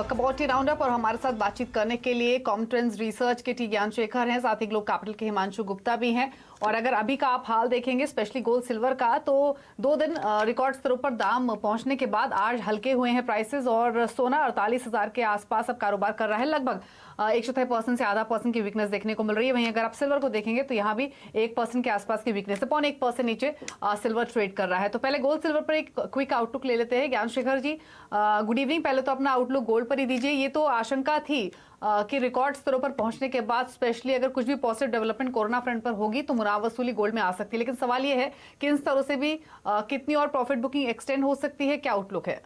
Commodity roundup और हमारे साथ बातचीत करने के लिए कॉमट्रेंड्स रिसर्च के टी ज्ञानशेखर हैं, साथ ही ग्लोब कैपिटल के हिमांशु गुप्ता भी हैं। और अगर अभी का आप हाल देखेंगे स्पेशली गोल्ड सिल्वर का, तो 2 दिन रिकॉर्ड स्तरों पर दाम पहुंचने के बाद आज हल्के हुए हैं प्राइसेस और सोना 48,000 के आसपास अब कारोबार कर रहा है। लगभग 1.6% से आधा % की वीकनेस देखने को मिल रही है। वहीं अगर आप सिल्वर को देखेंगे तो यहाँ भी 1% के आसपास की वीकनेस है, 0.1% नीचे सिल्वर ट्रेड कर रहा है। तो पहले गोल्ड सिल्वर पर एक क्विक आउटलुक ले लेते हैं। ज्ञानशेखर जी, गुड इवनिंग। पहले तो अपना आउटलुक गोल्ड पर ही दीजिए। ये तो आशंका थी कि रिकॉर्ड स्तरों पर पहुंचने के बाद स्पेशली अगर कुछ भी पॉजिटिव डेवलपमेंट कोरोना फ्रंट पर होगी तो मुनाफ वसूली गोल्ड में आ सकती है, लेकिन सवाल ये है कि इन स्तरों से भी कितनी और प्रॉफिट बुकिंग एक्सटेंड हो सकती है, क्या आउटलुक है?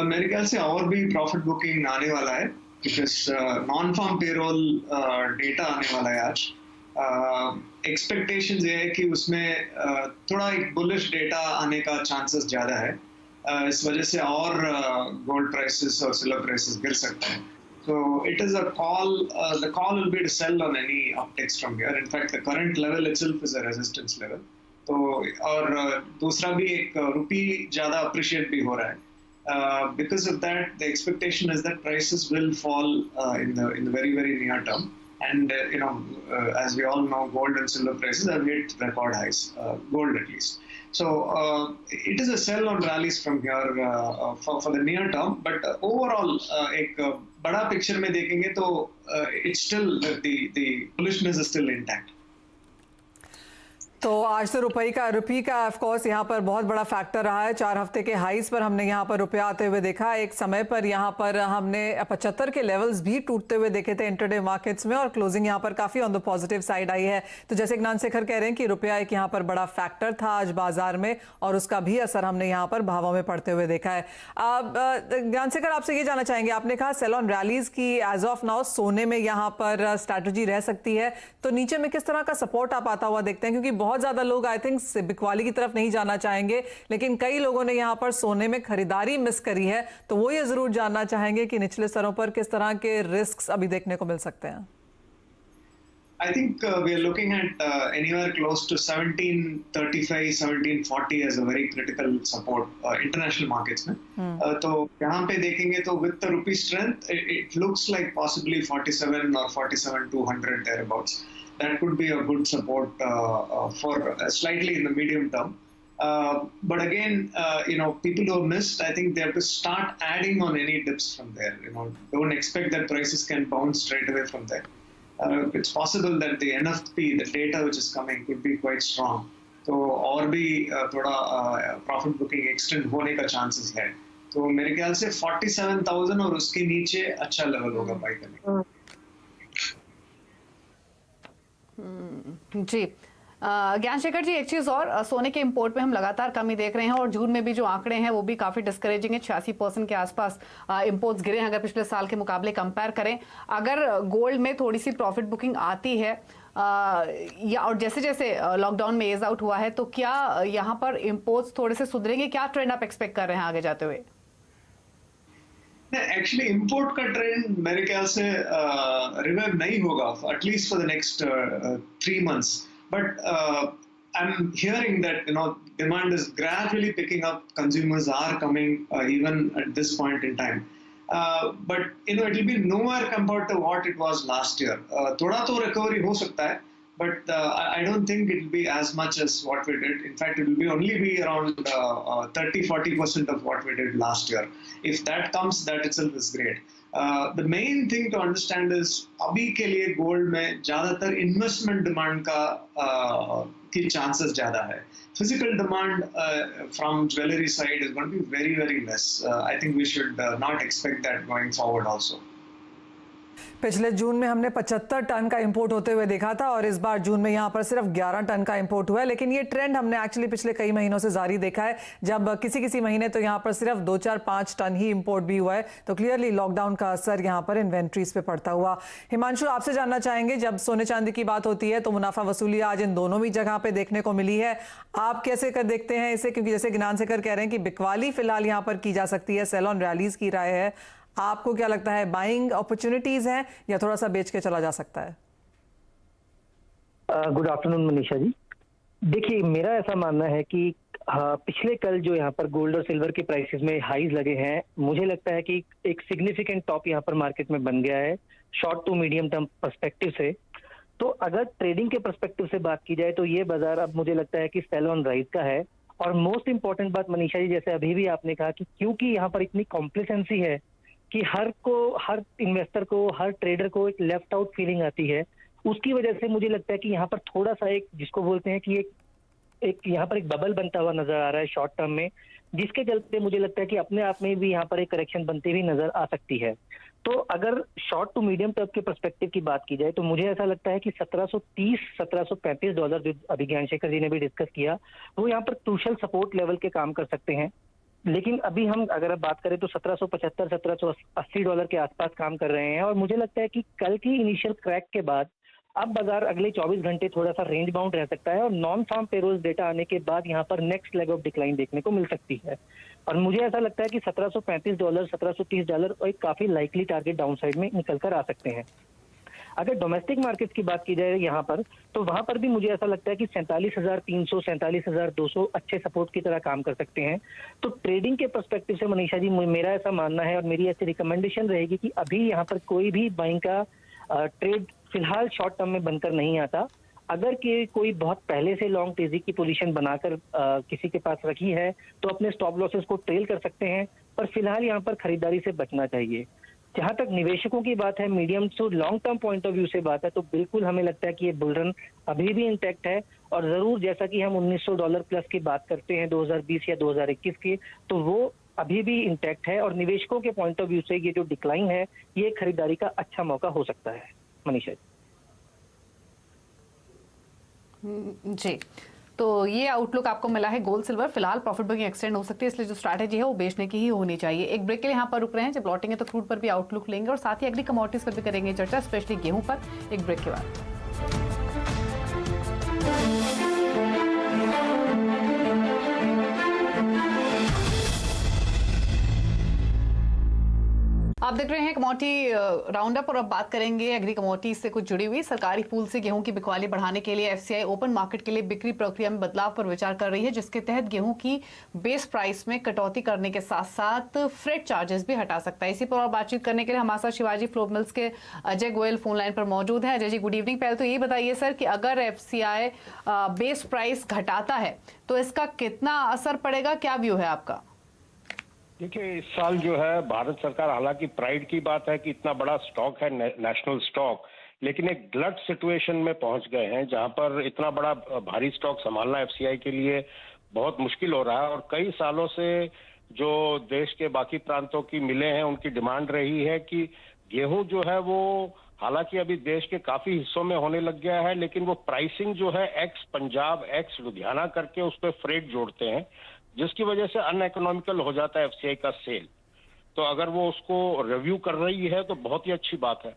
मेरे ख्याल से और भी प्रॉफिट बुकिंग आने वाला है, because non farm payroll data आने वाला है आज। एक्सपेक्टेशंस ये है कि उसमें थोड़ा एक बुलिश डेटा आने का चांसेस ज्यादा है। इस वजह से और गोल्ड प्राइसेस और सिल्वर प्राइसेस गिर सकते हैं। So it is a call. The call will be to sell on any upticks from here. In fact, the current level itself is a resistance level. तो और दूसरा भी एक रुपी ज़्यादा अप्रिशिएट भी हो रहा है. Because of that, the expectation is that prices will fall in the very near term. And as we all know, gold and silver prices have hit record highs. Gold at least. So it is a sell on rallies from here for the near term. But overall, एक बड़ा picture में देखेंगे तो it's still the bullishness is still intact. तो आज तो रुपये का ऑफ कोर्स यहाँ पर बहुत बड़ा फैक्टर रहा है। 4 हफ्ते के हाईज पर हमने यहाँ पर रुपया आते हुए देखा। एक समय पर यहाँ पर हमने 75 के लेवल्स भी टूटते हुए देखे थे इंटरडे मार्केट्स में, और क्लोजिंग यहाँ पर काफ़ी on the positive side I है। तो जैसे ज्ञानशेखर कह रहे हैं कि रुपया एक यहाँ पर बड़ा फैक्टर था आज बाजार में, और उसका भी असर हमने यहाँ पर भावों में पड़ते हुए देखा है। ज्ञानशेखर, आपसे ये जानना चाहेंगे, आपने कहा सेल ऑन रैलीज की एज ऑफ नाउ सोने में यहाँ पर स्ट्रैटेजी रह सकती है, तो नीचे में किस तरह का सपोर्ट आप आता हुआ देखते हैं? क्योंकि बहुत ज्यादा लोग आई थिंक बिकवाली की तरफ नहीं जाना चाहेंगे, लेकिन कई लोगों ने यहां पर सोने में खरीदारी मिस करी है, तो वो ये जरूर जानना चाहेंगे कि निचले स्तरों पर किस तरह के रिस्क्स अभी देखने को मिल सकते हैं। I think we are looking at anywhere close to 1735, 1740 as a very critical support international markets में। तो यहाँ पे देखेंगे तो with the rupee strength, it looks like possibly 47 or 47,200 thereabouts. That could be a good support for slightly in the medium term. But again, people who have missed, I think they have to start adding on any dips from there. Don't expect that prices can bounce straight away from there. It's possible that the NFP, the data which is coming, could be quite strong. तो और भी थोड़ा profit booking extend होने का chances है। तो मेरे ख्याल से 47,000 और उसके नीचे अच्छा लेवल होगा बाय करने का। जी ज्ञानशेखर जी, एक चीज और, सोने के इंपोर्ट में हम लगातार कमी देख रहे हैं और जून में भी जो आंकड़े हैं वो भी काफी डिस्करेजिंग है। 86% के आसपास इंपोर्ट्स गिरे हैं अगर पिछले साल के मुकाबले कंपेयर करें। अगर गोल्ड में थोड़ी सी प्रॉफिट बुकिंग आती है या और जैसे जैसे लॉकडाउन में एज आउट हुआ है, तो क्या यहाँ पर इंपोर्ट्स थोड़े से सुधरेंगे? क्या ट्रेंड आप एक्सपेक्ट कर रहे हैं आगे जाते हुए? एक्चुअली इंपोर्ट का ट्रेंड मेरे ख्याल से रिवाइव नहीं होगा at least for the next 3 months. But I'm hearing that demand is gradually picking up. Consumers are coming even at this point in time. But it will be nowhere compared to what it was last year. थोड़ा तो recovery हो सकता है, but I don't think it will be as much as what we did. In fact, it will only be around 30-40% of what we did last year. If that comes, that itself is great. The main thing to understand is अभी के लिए gold में ज्यादातर investment demand का की chances ज्यादा है। Physical demand from jewellery side is going to be very less. I think we should not expect that going forward also. पिछले जून में हमने 75 टन का इंपोर्ट होते हुए देखा था, और इस बार जून में यहाँ पर सिर्फ 11 टन का इंपोर्ट हुआ है। लेकिन ये ट्रेंड हमने एक्चुअली पिछले कई महीनों से जारी देखा है, जब किसी महीने तो यहाँ पर सिर्फ 2, 4, 5 टन ही इंपोर्ट भी हुआ है। तो क्लियरली लॉकडाउन का असर यहाँ पर इन्वेंट्रीज पे पड़ता हुआ। हिमांशु, आपसे जानना चाहेंगे, जब सोने चांदी की बात होती है तो मुनाफा वसूली आज इन दोनों भी जगह पे देखने को मिली है। आप कैसे कर देखते हैं इसे? क्योंकि जैसे ज्ञानशेखर कह रहे हैं कि बिकवाली फिलहाल यहाँ पर की जा सकती है, सेल ऑन रैलीज की राय है। आपको क्या लगता है, बाइंग अपॉर्चुनिटीज हैं या थोड़ा सा बेच के चला जा सकता है? Good afternoon Manisha ji. देखिए, मेरा ऐसा मानना है कि पिछले कल जो यहाँ पर गोल्ड और सिल्वर के प्राइसेस में हाईज लगे हैं, मुझे लगता है कि एक सिग्निफिकेंट टॉप यहाँ पर मार्केट में बन गया है short to medium term perspective से। तो अगर ट्रेडिंग के पर्सपेक्टिव से बात की जाए तो ये बाजार अब मुझे लगता है कि सेल ऑन राइज का है। और मोस्ट इंपॉर्टेंट बात मनीषा जी, जैसे अभी भी आपने कहा कि क्योंकि यहाँ पर इतनी कॉम्प्लिसेंसी है कि हर इन्वेस्टर को, हर ट्रेडर को एक लेफ्ट आउट फीलिंग आती है, उसकी वजह से मुझे लगता है कि यहाँ पर थोड़ा सा एक जिसको बोलते हैं कि एक यहाँ पर एक बबल बनता हुआ नजर आ रहा है शॉर्ट टर्म में, जिसके चलते मुझे लगता है कि अपने आप में भी यहाँ पर एक करेक्शन बनती हुई नजर आ सकती है। तो अगर शॉर्ट टू मीडियम टर्म के पर्सपेक्टिव की बात की जाए तो मुझे ऐसा लगता है कि 1730-1735 डॉलर जो अभी ज्ञानशेखर जी ने भी डिस्कस किया, वो यहाँ पर क्रूशल सपोर्ट लेवल के काम कर सकते हैं। लेकिन अभी हम अगर बात करें तो 1775-1780 डॉलर के आसपास काम कर रहे हैं। और मुझे लगता है कि कल की इनिशियल क्रैक के बाद अब बाजार अगले 24 घंटे थोड़ा सा रेंज बाउंड रह सकता है और नॉन फार्म पेरोल्स डेटा आने के बाद यहाँ पर नेक्स्ट लेग ऑफ डिक्लाइन देखने को मिल सकती है। और मुझे ऐसा लगता है कि 1735 डॉलर, 1730 डॉलर एक काफी लाइकली टारगेट डाउन साइड में निकल कर आ सकते हैं। अगर डोमेस्टिक मार्केट की बात की जाए यहाँ पर, तो वहां पर भी मुझे ऐसा लगता है कि 47,300, 47,200 अच्छे सपोर्ट की तरह काम कर सकते हैं। तो ट्रेडिंग के पर्सपेक्टिव से मनीषा जी मेरा ऐसा मानना है और मेरी ऐसी रिकमेंडेशन रहेगी कि अभी यहाँ पर कोई भी बाइंग का ट्रेड फिलहाल शॉर्ट टर्म में बनकर नहीं आता। अगर कि कोई बहुत पहले से लॉन्ग तेजी की पोजीशन बनाकर किसी के पास रखी है तो अपने स्टॉप लॉसेस को ट्रेल कर सकते हैं, पर फिलहाल यहाँ पर खरीदारी से बचना चाहिए। जहां तक निवेशकों की बात है, medium to long term point of view से बात है, तो बिल्कुल हमें लगता है कि ये बुल रन अभी भी इंटैक्ट है। और जरूर जैसा कि हम 1900 डॉलर प्लस की बात करते हैं 2020 या 2021 की, तो वो अभी भी इंटैक्ट है। और निवेशकों के पॉइंट ऑफ व्यू से ये जो डिक्लाइन है, ये खरीदारी का अच्छा मौका हो सकता है। मनीषा जी, तो ये आउटलुक आपको मिला है गोल्ड सिल्वर। फिलहाल प्रॉफिट बुकिंग एक्सटेंड हो सकती है, इसलिए जो स्ट्रैटेजी है वो बेचने की ही होनी चाहिए। एक ब्रेक के लिए यहाँ पर रुक रहे हैं, जब लौटेंगे तो क्रूड पर भी आउटलुक लेंगे और साथ ही एग्री कमोडिटीज पर भी करेंगे चर्चा, स्पेशली गेहूं पर, एक ब्रेक के बाद। आप देख रहे हैं कमोडिटी राउंड अप और अब बात करेंगे एग्री कमोडिटीज से कुछ जुड़ी हुई। सरकारी पूल से गेहूं की बिकवाली बढ़ाने के लिए एफसीआई ओपन मार्केट के लिए बिक्री प्रक्रिया में बदलाव पर विचार कर रही है, जिसके तहत गेहूं की बेस प्राइस में कटौती करने के साथ साथ फ्रेट चार्जेस भी हटा सकता है। इसी पर और बातचीत करने के लिए हमारे साथ शिवाजी फ्लोर मिल्स के अजय गोयल फोन लाइन पर मौजूद है। Ajay ji, good evening. पहले तो ये बताइए सर कि अगर एफसीआई बेस प्राइस घटाता है तो इसका कितना असर पड़ेगा, क्या व्यू है आपका? देखिए, इस साल जो है भारत सरकार, हालांकि प्राइड की बात है कि इतना बड़ा स्टॉक है नेशनल स्टॉक, लेकिन एक ग्लट सिचुएशन में पहुंच गए हैं जहां पर इतना बड़ा भारी स्टॉक संभालना एफसीआई के लिए बहुत मुश्किल हो रहा है। और कई सालों से जो देश के बाकी प्रांतों की मिलें हैं, उनकी डिमांड रही है कि गेहूं जो है वो, हालांकि अभी देश के काफी हिस्सों में होने लग गया है, लेकिन वो प्राइसिंग जो है एक्स पंजाब, एक्स लुधियाना करके उस पर फ्रेट जोड़ते हैं, जिसकी वजह से अनइकोनॉमिकल हो जाता है एफसीआई का सेल। तो अगर वो उसको रिव्यू कर रही है तो बहुत ही अच्छी बात है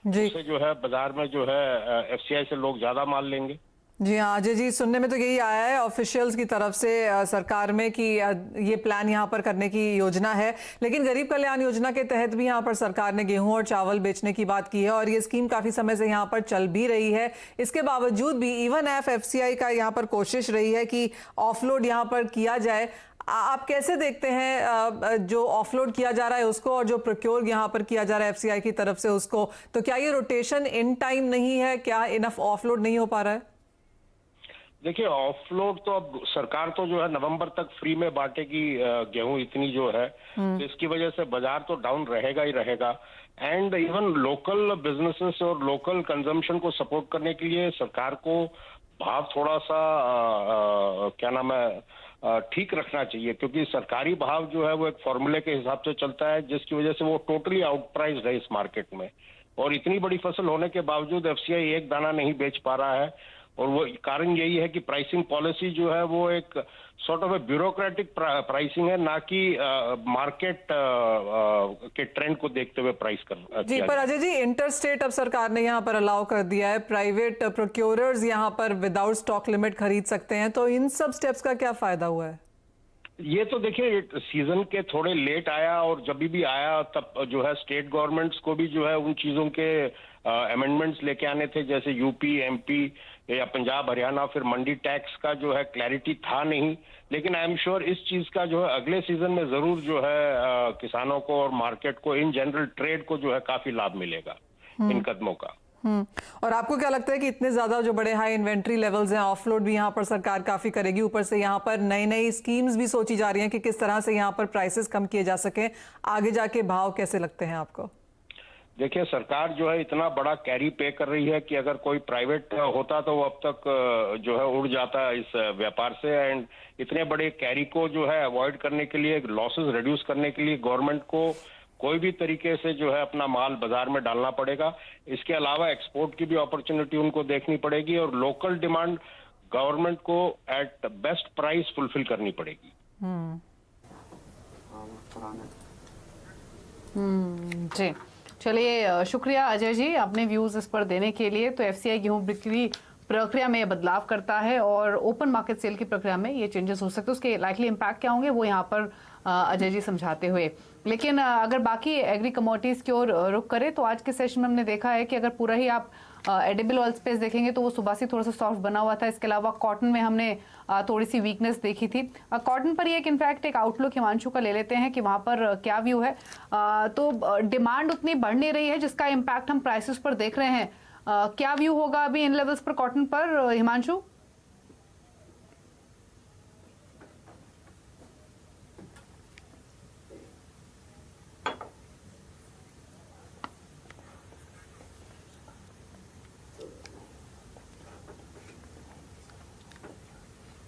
जी। उससे जो है बाजार में जो है एफसीआई से लोग ज्यादा माल लेंगे। जी हाँ अजय जी, सुनने में तो यही आया है ऑफिशियल्स की तरफ से सरकार में कि ये प्लान यहाँ पर करने की योजना है, लेकिन गरीब कल्याण योजना के तहत भी यहाँ पर सरकार ने गेहूं और चावल बेचने की बात की है और ये स्कीम काफी समय से यहाँ पर चल भी रही है। इसके बावजूद भी इवन एफसीआई का यहाँ पर कोशिश रही है कि ऑफलोड यहाँ पर किया जाए। आप कैसे देखते हैं जो ऑफलोड किया जा रहा है उसको और जो प्रोक्योर यहाँ पर किया जा रहा है एफसीआई की तरफ से उसको, तो क्या ये रोटेशन इन टाइम नहीं है? क्या इनफ ऑफलोड नहीं हो पा रहा है? देखिए, ऑफलोड तो अब सरकार तो जो है नवंबर तक फ्री में बांटेगी गेहूं इतनी जो है, तो इसकी वजह से बाजार तो डाउन रहेगा ही रहेगा। एंड इवन लोकल बिजनेसेस और लोकल कंजम्पशन को सपोर्ट करने के लिए सरकार को भाव थोड़ा सा क्या नाम है ठीक रखना चाहिए, क्योंकि सरकारी भाव जो है वो एक फॉर्मूले के हिसाब से चलता है, जिसकी वजह से वो टोटली आउटप्राइज्ड है इस मार्केट में। और इतनी बड़ी फसल होने के बावजूद एफसीआई एक दाना नहीं बेच पा रहा है, और वो कारण यही है कि प्राइसिंग पॉलिसी जो है वो एक sort of A bureaucratic pricing है, ना कि मार्केट के ट्रेंड को देखते हुए प्राइस कर जी। पर अजय जी, इंटर स्टेट अब सरकार ने यहाँ पर अलाउ कर दिया है, प्राइवेट प्रोक्योरर्स यहाँ पर विदाउट स्टॉक लिमिट खरीद सकते हैं, तो इन सब स्टेप्स का क्या फायदा हुआ है? ये तो देखिए सीजन के थोड़े लेट आया, और जब भी आया तब जो है स्टेट गवर्नमेंट्स को भी जो है उन चीजों के अमेंडमेंट्स लेके आने थे, जैसे यूपी, एमपी या पंजाब, हरियाणा। फिर मंडी टैक्स का जो है क्लैरिटी था नहीं, लेकिन आई एम श्योर इस चीज का जो है अगले सीजन में जरूर जो है किसानों को और मार्केट को, इन जनरल ट्रेड को जो है काफी लाभ मिलेगा इन कदमों का। और आपको क्या लगता है कि इतने ज्यादा जो बड़े हाई इन्वेंट्री लेवल्स हैं, ऑफलोड भी यहाँ पर सरकार काफी करेगी, ऊपर से यहाँ पर नई नई स्कीम्स भी सोची जा रही हैं कि किस तरह से यहाँ पर प्राइसेस कम किए जा सके, आगे जाके भाव कैसे लगते हैं आपको? देखिए सरकार जो है इतना बड़ा कैरी पे कर रही है कि अगर कोई प्राइवेट होता तो वो अब तक जो है उड़ जाता इस व्यापार से। एंड इतने बड़े कैरी को जो है अवॉइड करने के लिए, लॉसेस रिड्यूस करने के लिए गवर्नमेंट को कोई भी तरीके से जो है अपना माल बाजार में डालना पड़ेगा। इसके अलावा एक्सपोर्ट की भी अपॉर्चुनिटी उनको देखनी पड़ेगी, और लोकल डिमांड गवर्नमेंट को एट बेस्ट प्राइस फुलफिल करनी पड़ेगी। जी, चलिए शुक्रिया अजय जी अपने व्यूज इस पर देने के लिए। तो एफसीआई गेहूं बिक्री प्रक्रिया में बदलाव करता है और ओपन मार्केट सेल की प्रक्रिया में ये चेंजेस हो सकते हैं, उसके लाइकली इम्पैक्ट क्या होंगे वो यहाँ पर अजय जी समझाते हुए। लेकिन अगर बाकी एग्री कमोडिटीज की ओर रुख करें तो आज के सेशन में हमने देखा है कि अगर पूरा ही आप एडिबल ऑयल स्पेस देखेंगे तो वो सुबह से थोड़ा सा सॉफ्ट बना हुआ था। इसके अलावा कॉटन में हमने थोड़ी सी वीकनेस देखी थी। कॉटन पर एक इनफैक्ट एक आउटलुक हिमांशु का ले लेते हैं कि वहां पर क्या व्यू है। तो डिमांड उतनी बढ़ नहीं रही है जिसका इम्पैक्ट हम प्राइसेस पर देख रहे हैं। क्या व्यू होगा अभी इन लेवल्स पर कॉटन पर हिमांशु?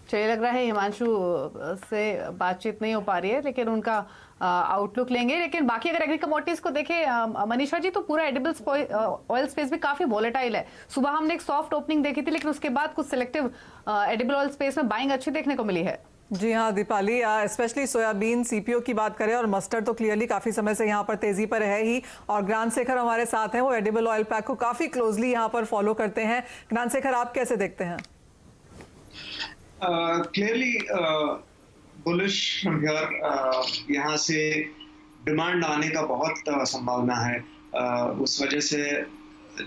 चलिए लग रहा है हिमांशु से बातचीत नहीं हो पा रही है, लेकिन उनका आउटलुक लेंगे। लेकिन बाकी अगर एग्री कमोडिटीज को देखें मनीषा जी, तो पूरा एडिबल ऑयल स्पेस भी काफी वोलेटाइल है। सुबह हमने एक सॉफ्ट ओपनिंग देखी थी, लेकिन उसके बाद कुछ सिलेक्टिव एडिबल ऑयल स्पेस में बाइंग अच्छी देखने को मिली है। जी हाँ दीपाली, स्पेशली सोयाबीन सीपीओ की बात करें और मस्टर्ड तो क्लियरली काफी समय से यहाँ पर तेजी पर है ही। और ज्ञानशेखर हमारे साथ हैं, वो एडिबल ऑयल पैक को काफी क्लोजली यहाँ पर फॉलो करते हैं। ज्ञानशेखर, आप कैसे देखते हैं? Clearly bullish from here. यहाँ से डिमांड आने का बहुत संभावना है। उस वजह से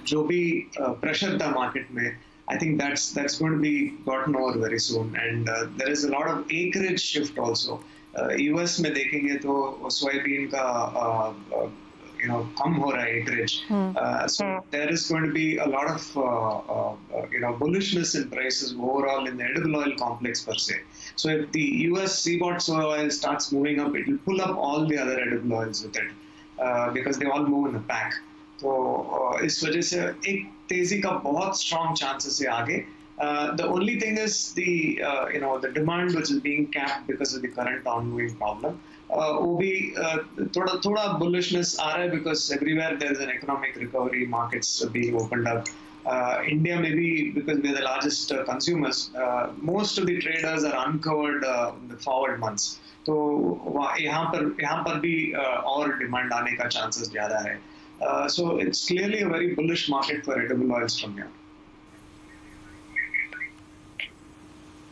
जो भी प्रेशर था मार्केट में, I think that's going to be gotten over very soon, and there is a lot of acreage shift also. US में देखेंगे तो सोयाबीन का कम हो रहा है acreage. So there is going to be a lot of bullishness in prices overall in the edible oil complex per se. So if the US seaboard soy oil starts moving up, it will pull up all the other edible oils with it because they all move in a pack. तो इस वजह से एक तेजी का बहुत strong chances है आगे। The only thing is the demand which is being capped because of the current ongoing problem. वो भी थोड़ा bullishness आ रहा है because everywhere there is an economic recovery, markets being opened up. India maybe because we are the largest consumers, most of the traders are uncovered in the forward months. तो यहाँ पर भी और डिमांड आने का chances ज्यादा है। So it's clearly a very bullish market for edible oils from here.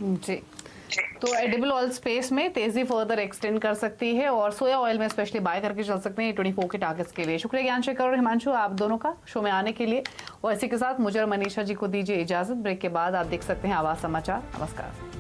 जी, तो एडिबल ऑयल स्पेस में तेजी फर्दर एक्सटेंड कर सकती है और सोया ऑयल में स्पेशली बाय करके चल सकते हैं 24 के टारगेट्स के लिए। शुक्रिया ज्ञानशेखर और हिमांशु आप दोनों का शो में आने के लिए। और इसी के साथ मुझे और मनीषा जी को दीजिए इजाजत। ब्रेक के बाद आप देख सकते हैं आवाज समाचार। नमस्कार।